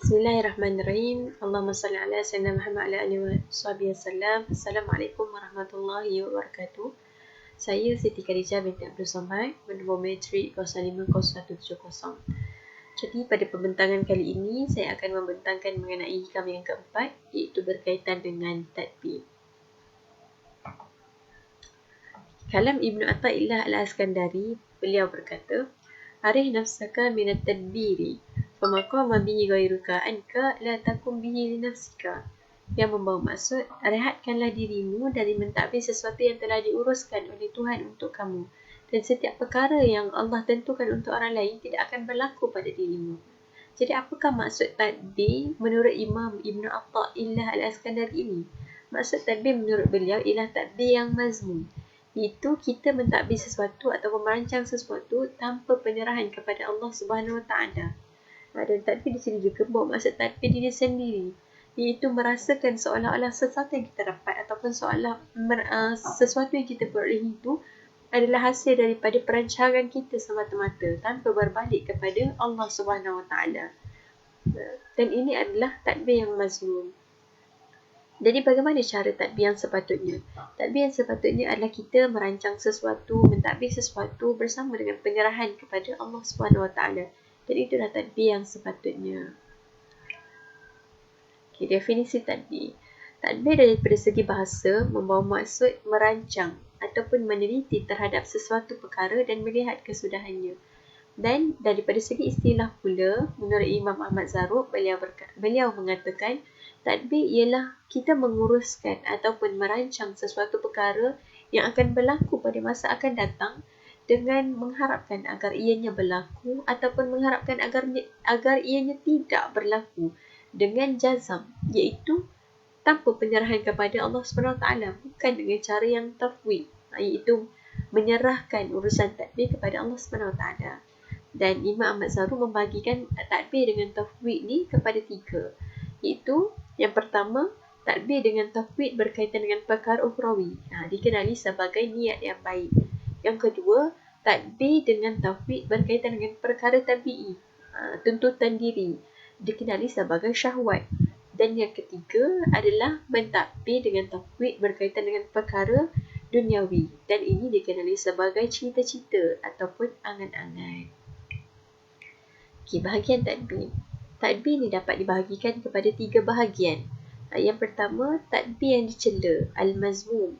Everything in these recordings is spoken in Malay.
Bismillahirrahmanirrahim. Allahumma salli ala sayyidina Muhammad ala alihi washabihi wasallam. Assalamualaikum warahmatullahi wabarakatuh. Saya Siti Khadijah binti Abdul Somad, bernombor matrik 050170. Jadi pada pembentangan kali ini saya akan membentangkan mengenai hikam yang keempat, iaitu berkaitan dengan tadbir. Kalam Ibnu Athaillah Al-Askandari, beliau berkata, "Arih nafsaka minat tadbiri, famaqama bihi ghairuka anka la takum bihi li nafsika." Yang membawa maksud, rehatkanlah dirimu dari mentadbir sesuatu yang telah diuruskan oleh Tuhan untuk kamu, dan setiap perkara yang Allah tentukan untuk orang lain tidak akan berlaku pada dirimu. Jadi apakah maksud tadbir menurut Imam Ibnu Athaillah Al-Askandari ini? Maksud tadbir menurut beliau ialah tadbir yang mazmum, iaitu kita mentadbir sesuatu atau merancang sesuatu tanpa penyerahan kepada Allah Subhanahu Wa Taala. Dan tadbir di sini juga bawa maksud tadbir diri sendiri, iaitu merasakan seolah-olah sesuatu yang kita dapat ataupun sesuatu yang kita peroleh itu adalah hasil daripada perancangan kita semata-mata tanpa berbalik kepada Allah Subhanahu Wa Taala. Dan ini adalah tadbir yang mazmum. Jadi bagaimana cara tadbir yang sepatutnya? Tadbir yang sepatutnya adalah kita merancang sesuatu, mentadbir sesuatu bersama dengan penyerahan kepada Allah Subhanahu Wa Taala. Jadi itulah tadbir yang sepatutnya. Okay, definisi tadbir. Tadbir daripada segi bahasa membawa maksud merancang ataupun meneliti terhadap sesuatu perkara dan melihat kesudahannya. Dan daripada segi istilah pula, menurut Imam Ahmad Zarruq, beliau mengatakan tadbir ialah kita menguruskan ataupun merancang sesuatu perkara yang akan berlaku pada masa akan datang dengan mengharapkan agar ianya berlaku ataupun mengharapkan agar ianya tidak berlaku dengan jazam, iaitu tanpa penyerahan kepada Allah SWT, bukan dengan cara yang tafwid, iaitu menyerahkan urusan tadbir kepada Allah SWT. Dan Imam Ahmad Zarruq membagikan tadbir dengan tafwid ni kepada 3, iaitu yang pertama, tadbir dengan tafwid berkaitan dengan perkara ukhrawi, dikenali sebagai niat yang baik. Yang kedua, tadbir dengan tafwid berkaitan dengan perkara tabi'i, tuntutan diri, dikenali sebagai syahwat. Dan yang ketiga adalah mentadbir dengan tafwid berkaitan dengan perkara duniawi, dan ini dikenali sebagai cita-cita ataupun angan-angan. Okay, bahagian tadbir. Tadbir ni dapat dibahagikan kepada 3 bahagian. Yang pertama, tadbir yang dicela, al-mazmum.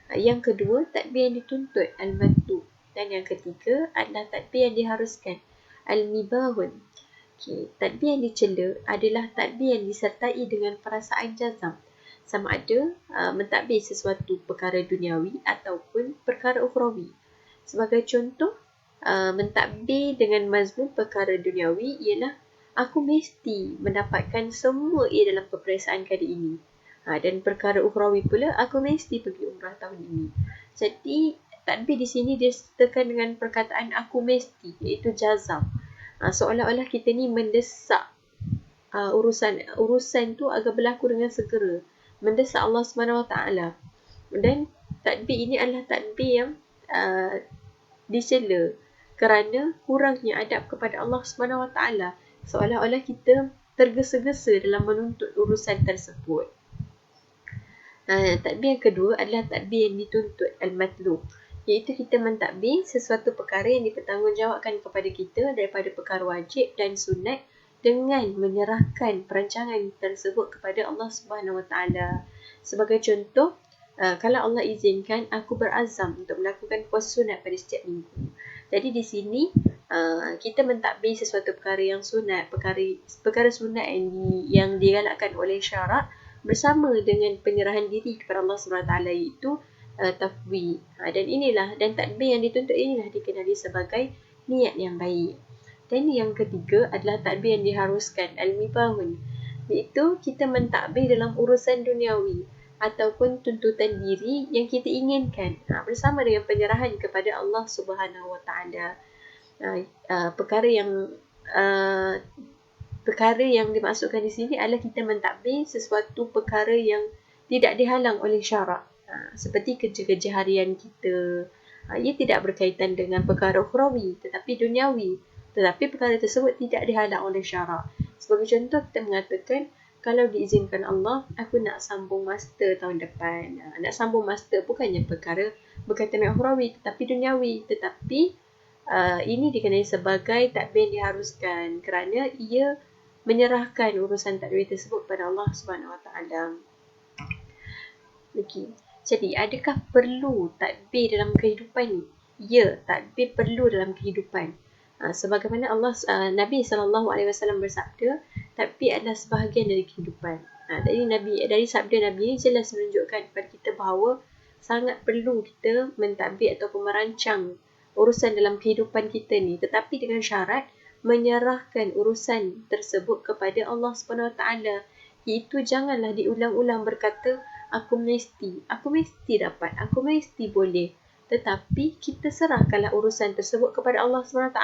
Yang kedua, tadbir yang dituntut, al-matlub. Dan yang ketiga adalah tadbir yang diharuskan, al-mibahun. Okay, tadbir yang dicela adalah tadbir yang disertai dengan perasaan jazam, sama ada mentadbir sesuatu perkara duniawi ataupun perkara ukhrawi. Sebagai contoh, mentadbir dengan mazmum perkara duniawi ialah aku mesti mendapatkan semua A dalam peperiksaan kali ini. Dan perkara ukhrawi pula, aku mesti pergi umrah tahun ini. Jadi, tadbir di sini disertakan dengan perkataan aku mesti, iaitu jazam. Seolah-olah kita ni mendesak urusan tu agar berlaku dengan segera. Mendesak Allah SWT. Dan tadbir ini adalah tadbir yang dicela kerana kurangnya adab kepada Allah SWT. Seolah-olah kita tergesa-gesa dalam menuntut urusan tersebut. Tadbir yang kedua adalah tadbir yang dituntut, al-matlub, iaitu kita mentadbir sesuatu perkara yang dipertanggungjawabkan kepada kita daripada perkara wajib dan sunat dengan menyerahkan perancangan tersebut kepada Allah Subhanahu Wa Taala. Sebagai contoh, kalau Allah izinkan, aku berazam untuk melakukan puasa sunat pada setiap minggu. Jadi di sini kita mentadbir sesuatu perkara yang sunat, perkara sunat yang digalakkan oleh syarak bersama dengan penyerahan diri kepada Allah SWT, iaitu tafwid. Dan tadbir yang dituntut inilah dikenali sebagai niat yang baik. Dan yang ketiga adalah tadbir yang diharuskan, al-mibahun, iaitu kita mentadbir dalam urusan duniawi ataupun tuntutan diri yang kita inginkan bersama dengan penyerahan kepada Allah Subhanahu Wa Taala. Perkara yang dimaksudkan di sini adalah kita mentadbir sesuatu perkara yang tidak dihalang oleh syarak, seperti kerja-kerja harian kita. Ia tidak berkaitan dengan perkara ukhrawi tetapi duniawi, tetapi perkara tersebut tidak dihalang oleh syarak. Sebagai contoh, kita mengatakan, kalau diizinkan Allah, aku nak sambung master tahun depan. Nak sambung master bukannya perkara berkaitan dengan ukhrawi, tetapi duniawi. Tetapi ini dikenai sebagai takbir diharuskan kerana ia menyerahkan urusan takbir tersebut kepada Allah Subhanahu Wa Taala. Okey. Jadi, adakah perlu takbir dalam kehidupan ni? Ya, takbir perlu dalam kehidupan. Sebagaimana Nabi SAW bersabda, takbir adalah sebahagian dari kehidupan. Dari sabda Nabi ini jelas menunjukkan kepada kita bahawa sangat perlu kita mentadbir ataupun merancang urusan dalam kehidupan kita ni, tetapi dengan syarat menyerahkan urusan tersebut kepada Allah Subhanahu Wa Taala. Iaitu janganlah diulang-ulang berkata, aku mesti dapat, aku mesti boleh. Tetapi kita serahkanlah urusan tersebut kepada Allah SWT.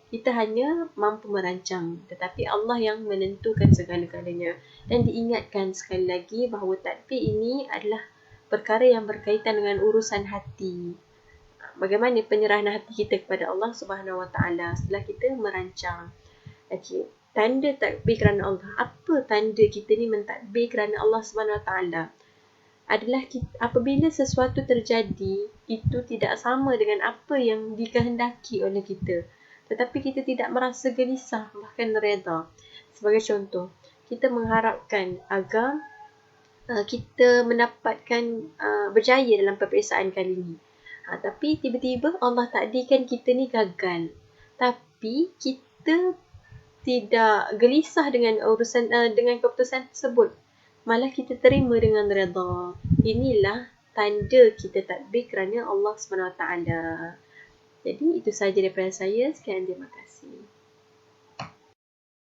Kita hanya mampu merancang, tetapi Allah yang menentukan segala-galanya. Dan diingatkan sekali lagi bahawa takbir ini adalah perkara yang berkaitan dengan urusan hati. Bagaimana penyerahan hati kita kepada Allah SWT setelah kita merancang. Okey, tanda takbir kerana Allah. Apa tanda kita ni mentadbir kerana Allah SWT? Adalah apabila sesuatu terjadi, itu tidak sama dengan apa yang dikehendaki oleh kita, tetapi kita tidak merasa gelisah, bahkan reda. Sebagai contoh, kita mengharapkan agar kita mendapatkan berjaya dalam peperiksaan kali ini. Tapi tiba-tiba Allah takdirkan kita ni gagal. Tapi kita tidak gelisah dengan urusan dengan keputusan tersebut. Malah kita terima dengan redha. Inilah tanda kita takbir kerana Allah SWT. Jadi itu sahaja daripada saya. Sekian, terima kasih.